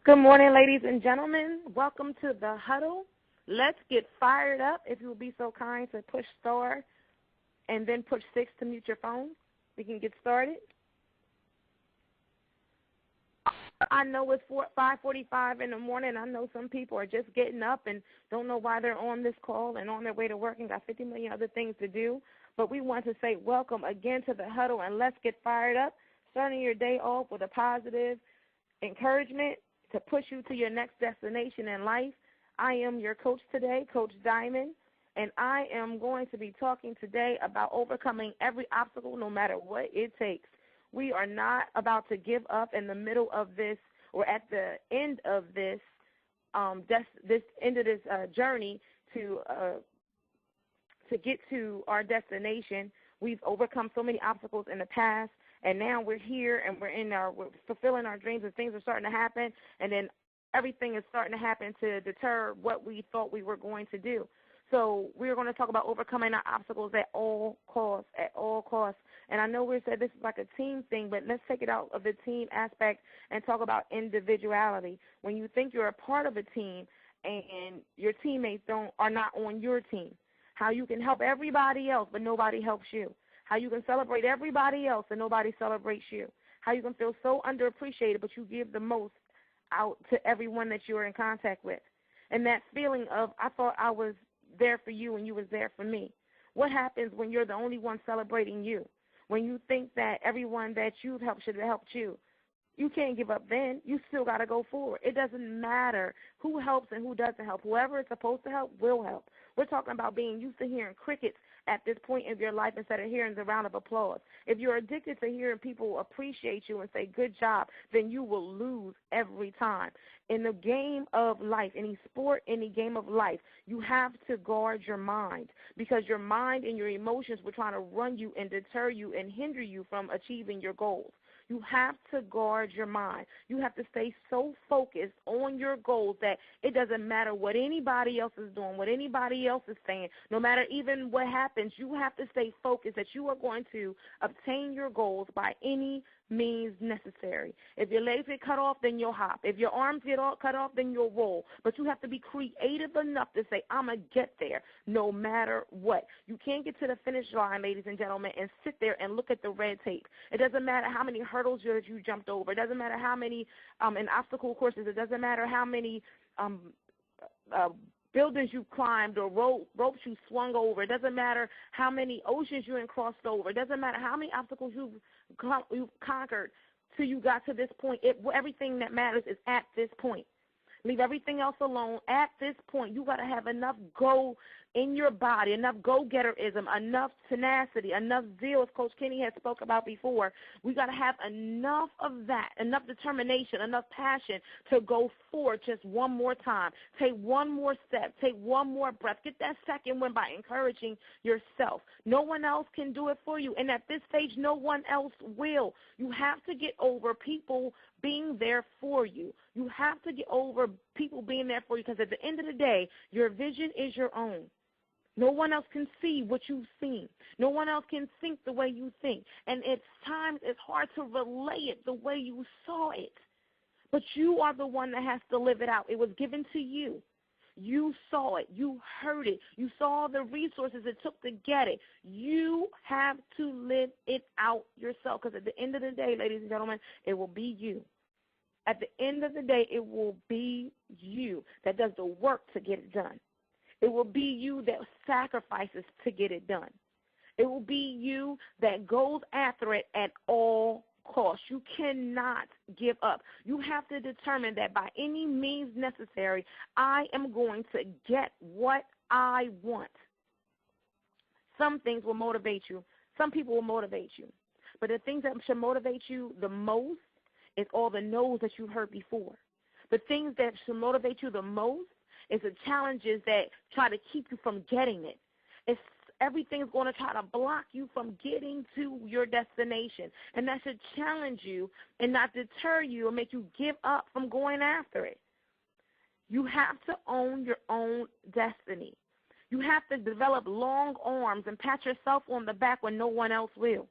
Good morning, ladies and gentlemen. Welcome to the Huddle. Let's get fired up. If you will be so kind to push star and then push 6 to mute your phone, we can get started. I know it's 5:45 in the morning. I know some people are just getting up and don't know why they're on this call and on their way to work and got 50 million other things to do. But we want to say welcome again to the Huddle, and let's get fired up, starting your day off with a positive encouragement to push you to your next destination in life. I am your coach today, Coach Diamond, and I am going to be talking today about overcoming every obstacle no matter what it takes. We are not about to give up in the middle of this or at the end of this journey to get to our destination. We've overcome so many obstacles in the past, and now we're here and we're fulfilling our dreams, and things are starting to happen, and then everything is starting to happen to deter what we thought we were going to do. So we're going to talk about overcoming our obstacles at all costs, And I know we said this is like a team thing, but let's take it out of the team aspect and talk about individuality. When you think you're a part of a team and your teammates are not on your team, how you can help everybody else but nobody helps you. How you can celebrate everybody else and nobody celebrates you. How you can feel so underappreciated but you give the most out to everyone that you're in contact with. And that feeling of, I thought I was there for you and you was there for me. What happens when you're the only one celebrating you? When you think that everyone that you've helped should have helped you? You can't give up then. You still got to go forward. It doesn't matter who helps and who doesn't help. Whoever is supposed to help will help. We're talking about being used to hearing crickets at this point in your life instead of hearing the round of applause. If you're addicted to hearing people appreciate you and say good job, then you will lose every time. In the game of life, any sport, any game of life, you have to guard your mind, because your mind and your emotions will try to run you and deter you and hinder you from achieving your goals. You have to guard your mind. You have to stay so focused on your goals that it doesn't matter what anybody else is doing, what anybody else is saying, no matter even what happens. You have to stay focused that you are going to obtain your goals by any means necessary. If your legs get cut off, then you'll hop. If your arms get cut off, then you'll roll. But you have to be creative enough to say, I'm going to get there no matter what. You can't get to the finish line, ladies and gentlemen, and sit there and look at the red tape. It doesn't matter how many hurdles you jumped over. It doesn't matter how many in obstacle courses. It doesn't matter how many buildings you climbed or ropes you swung over. It doesn't matter how many oceans you crossed over. It doesn't matter how many obstacles you've conquered till you got to this point. Everything that matters is at this point. Leave everything else alone. At this point, you got to have enough go in your body, enough go-getterism, enough tenacity, enough zeal, as Coach Kenny has spoke about before. We got to have enough of that, enough determination, enough passion to go forward just one more time. Take one more step. Take one more breath. Get that second win by encouraging yourself. No one else can do it for you, and at this stage, no one else will. You have to get over people being there for you. You have to get over people being there for you, because at the end of the day, your vision is your own. No one else can see what you've seen. No one else can think the way you think. And at times it's hard to relay it the way you saw it. But you are the one that has to live it out. It was given to you. You saw it. You heard it. You saw the resources it took to get it. You have to live it out yourself, because at the end of the day, ladies and gentlemen, it will be you. At the end of the day, it will be you that does the work to get it done. It will be you that sacrifices to get it done. It will be you that goes after it at all costs. You cannot give up. You have to determine that by any means necessary, I am going to get what I want. Some things will motivate you. Some people will motivate you. But the things that should motivate you the most is all the no's that you heard before. The things that should motivate you the most is the challenges that try to keep you from getting it. Everything's going to try to block you from getting to your destination. And that should challenge you and not deter you or make you give up from going after it. You have to own your own destiny. You have to develop long arms and pat yourself on the back when no one else will.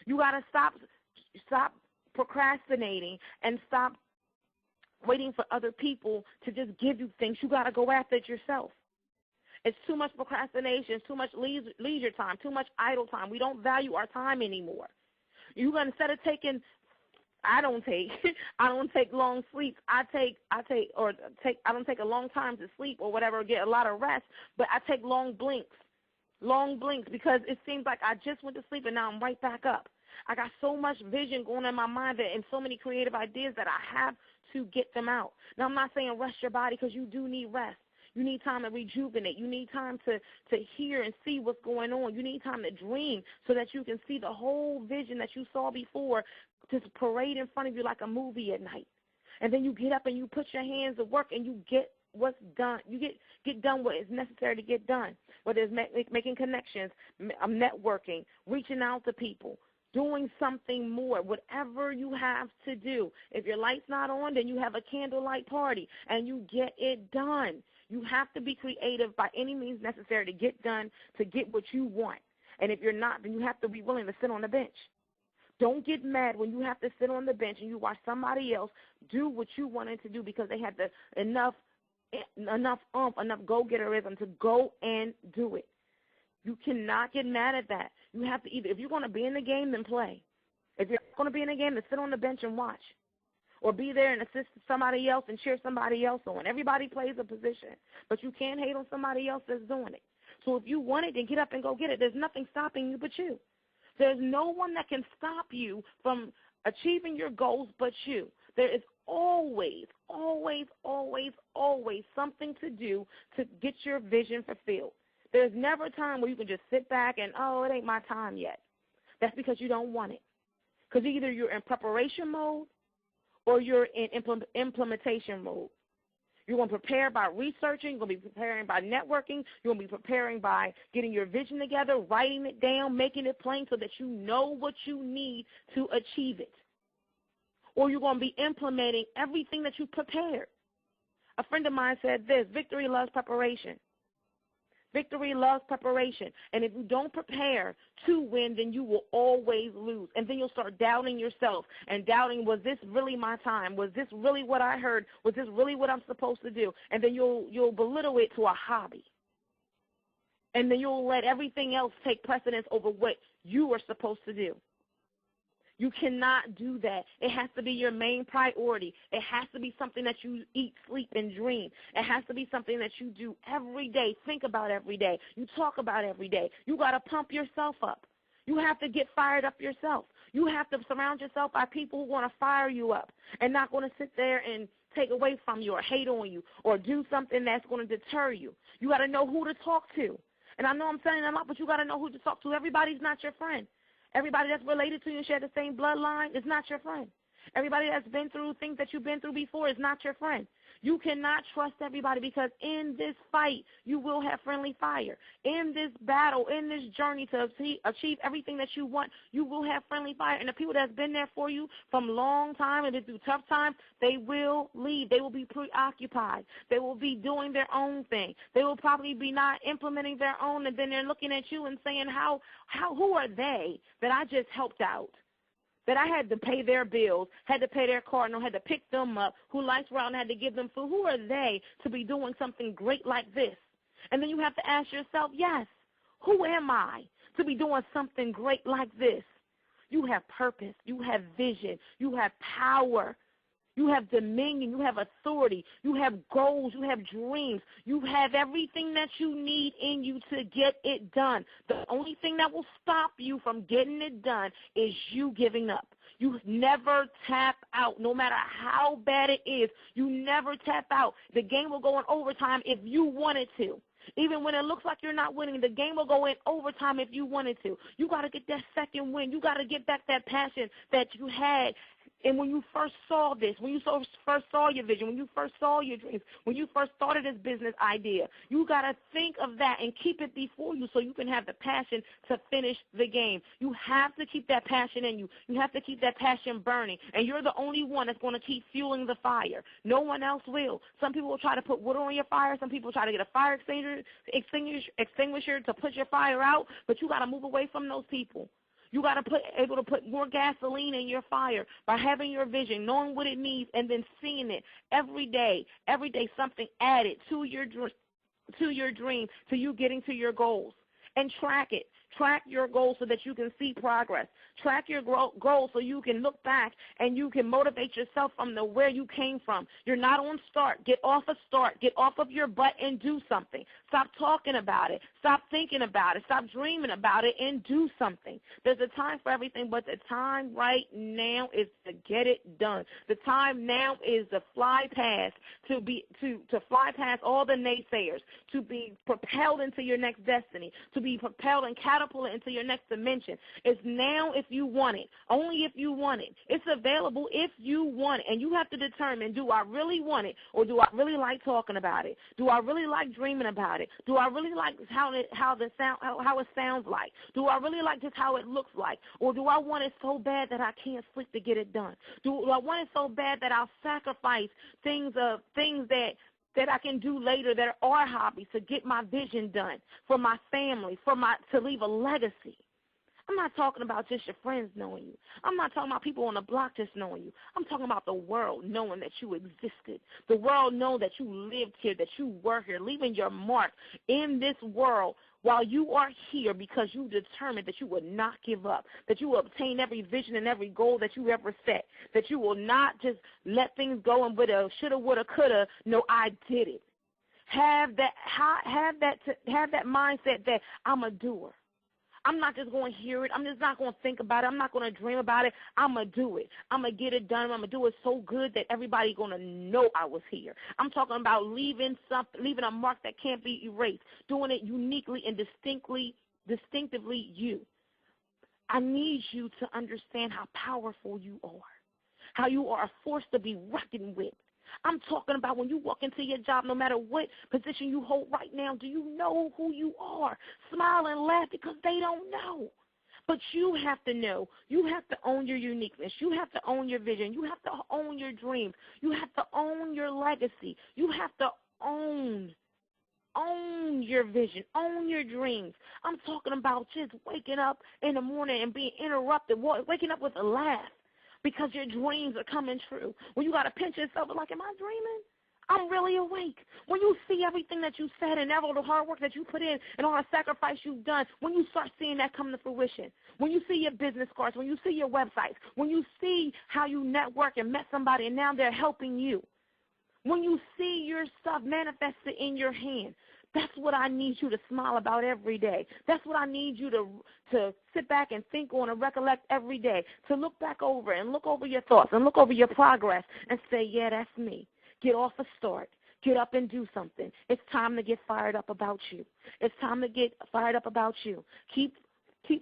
You got to stop procrastinating and stop waiting for other people to just give you things. You got to go after it yourself. It's too much procrastination. It's too much leisure time, too much idle time. We don't value our time anymore. You're going to, instead of taking, I don't take long sleeps. I don't take a long time to sleep or whatever, get a lot of rest, but I take long blinks because it seems like I just went to sleep and now I'm right back up. I got so much vision going in my mind and so many creative ideas that I have to get them out. Now, I'm not saying rest your body, because you do need rest. You need time to rejuvenate. You need time to hear and see what's going on. You need time to dream so that you can see the whole vision that you saw before just parade in front of you like a movie at night. And then you get up and you put your hands to work and you get what's done. You get done what is necessary to get done, whether it's making connections, networking, reaching out to people, doing something more, whatever you have to do. If your light's not on, then you have a candlelight party and you get it done. You have to be creative by any means necessary to get done, to get what you want. And if you're not, then you have to be willing to sit on the bench. Don't get mad when you have to sit on the bench and you watch somebody else do what you wanted to do because they had enough go-getterism to go and do it. You cannot get mad at that. You have to either, if you're going to be in the game, then play. If you're going to be in the game, then sit on the bench and watch. Or be there and assist somebody else and cheer somebody else on. Everybody plays a position, but you can't hate on somebody else that's doing it. So if you want it, then get up and go get it. There's nothing stopping you but you. There's no one that can stop you from achieving your goals but you. There is always, always, always, always something to do to get your vision fulfilled. There's never a time where you can just sit back and, oh, it ain't my time yet. That's because you don't want it. Because either you're in preparation mode or you're in implementation mode. You're going to prepare by researching. You're going to be preparing by networking. You're going to be preparing by getting your vision together, writing it down, making it plain so that you know what you need to achieve it. Or you're going to be implementing everything that you prepared. A friend of mine said this: victory loves preparation. Victory loves preparation. And if you don't prepare to win, then you will always lose. And then you'll start doubting yourself and doubting, was this really my time? Was this really what I heard? Was this really what I'm supposed to do? And then you'll belittle it to a hobby. And then you'll let everything else take precedence over what you are supposed to do. You cannot do that. It has to be your main priority. It has to be something that you eat, sleep, and dream. It has to be something that you do every day, think about every day, you talk about every day. You got to pump yourself up. You have to get fired up yourself. You have to surround yourself by people who want to fire you up and not going to sit there and take away from you or hate on you or do something that's going to deter you. You got to know who to talk to. And I know I'm saying a lot, but you got to know who to talk to. Everybody's not your friend. Everybody that's related to you and share the same bloodline is not your friend. Everybody that's been through things that you've been through before is not your friend. You cannot trust everybody, because in this fight, you will have friendly fire. In this battle, in this journey to achieve everything that you want, you will have friendly fire. And the people that's been there for you from a long time and been through tough times, they will leave. They will be preoccupied. They will be doing their own thing. They will probably be not implementing their own, and then they're looking at you and saying, who are they that I just helped out? That I had to pay their bills, had to pay their car note, had to pick them up, who lights were out and had to give them food. Who are they to be doing something great like this? And then you have to ask yourself, yes, who am I to be doing something great like this? You have purpose. You have vision. You have power. You have dominion. You have authority. You have goals. You have dreams. You have everything that you need in you to get it done. The only thing that will stop you from getting it done is you giving up. You never tap out, no matter how bad it is. You never tap out. The game will go in overtime if you wanted to. Even when it looks like you're not winning, the game will go in overtime if you wanted to. You got to get that second win. You got to get back that passion that you had. And when you first saw this, when you first saw your vision, when you first saw your dreams, when you first started this business idea, you got to think of that and keep it before you so you can have the passion to finish the game. You have to keep that passion in you. You have to keep that passion burning. And you're the only one that's going to keep fueling the fire. No one else will. Some people will try to put wood on your fire. Some people try to get a fire extinguisher to put your fire out. But you got to move away from those people. You got to able to put more gasoline in your fire by having your vision, knowing what it needs, and then seeing it every day something added to your dream, to you getting to your goals. And track it. Track your goals so that you can see progress. Track your goals so you can look back and you can motivate yourself from where you came from. You're not on start. Get off of start. Get off of your butt and do something. Stop talking about it. Stop thinking about it. Stop dreaming about it and do something. There's a time for everything, but the time right now is to get it done. The time now is to fly past, to fly past all the naysayers, to be propelled into your next destiny, to be propelled and catapulted into your next dimension. It's now if you want it, only if you want it. It's available if you want it, and you have to determine, do I really want it, or do I really like talking about it? Do I really like dreaming about it? Do I really like how it sounds like? Do I really like just how it looks like? Or do I want it so bad that I can't sleep to get it done? Do I want it so bad that I'll sacrifice things that I can do later that are hobbies to get my vision done for my family, to leave a legacy? I'm not talking about just your friends knowing you. I'm not talking about people on the block just knowing you. I'm talking about the world knowing that you existed. The world know that you lived here, that you were here, leaving your mark in this world while you are here because you determined that you would not give up, that you will obtain every vision and every goal that you ever set, that you will not just let things go and with a shoulda, woulda, coulda. No, I did it. Have that mindset that I'm a doer. I'm not just going to hear it. I'm just not going to think about it. I'm not going to dream about it. I'm going to do it. I'm going to get it done. I'm going to do it so good that everybody's going to know I was here. I'm talking about leaving a mark that can't be erased, doing it uniquely and distinctively you. I need you to understand how powerful you are, how you are a force to be reckoned with. I'm talking about when you walk into your job, no matter what position you hold right now, do you know who you are? Smile and laugh because they don't know. But you have to know. You have to own your uniqueness. You have to own your vision. You have to own your dreams. You have to own your legacy. You have to own your vision, own your dreams. I'm talking about just waking up in the morning and being interrupted, waking up with a laugh, because your dreams are coming true. When you got to pinch yourself, like, am I dreaming? I'm really awake. When you see everything that you said and all the hard work that you put in and all the sacrifice you've done, when you start seeing that come to fruition, when you see your business cards, when you see your websites, when you see how you network and met somebody and now they're helping you, when you see your stuff manifested in your hand, that's what I need you to smile about every day. That's what I need you to sit back and think on and recollect every day, to look back over and look over your thoughts and look over your progress and say, yeah, that's me. Get off a start. Get up and do something. It's time to get fired up about you. It's time to get fired up about you. Keep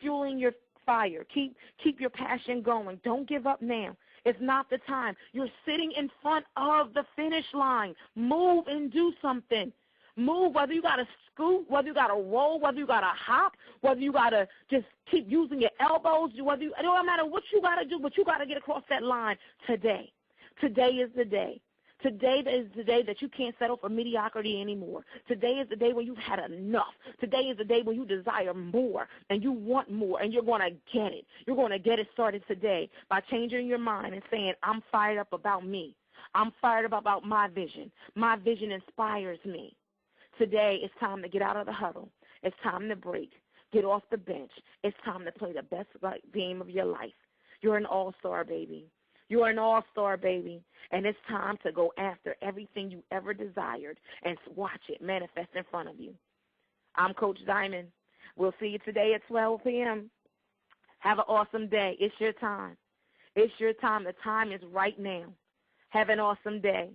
fueling your fire. Keep your passion going. Don't give up now. It's not the time. You're sitting in front of the finish line. Move and do something. Move, whether you got to scoot, whether you got to roll, whether you got to hop, whether you got to just keep using your elbows, it don't matter what you got to do, but you got to get across that line today. Today is the day. Today is the day that you can't settle for mediocrity anymore. Today is the day when you've had enough. Today is the day when you desire more and you want more, and you're going to get it. You're going to get it started today by changing your mind and saying, I'm fired up about me. I'm fired up about my vision. My vision inspires me. Today, it's time to get out of the huddle. It's time to break. Get off the bench. It's time to play the best game of your life. You're an all-star, baby. You're an all-star, baby. And it's time to go after everything you ever desired and watch it manifest in front of you. I'm Coach Diamond. We'll see you today at 12 p.m. Have an awesome day. It's your time. It's your time. The time is right now. Have an awesome day.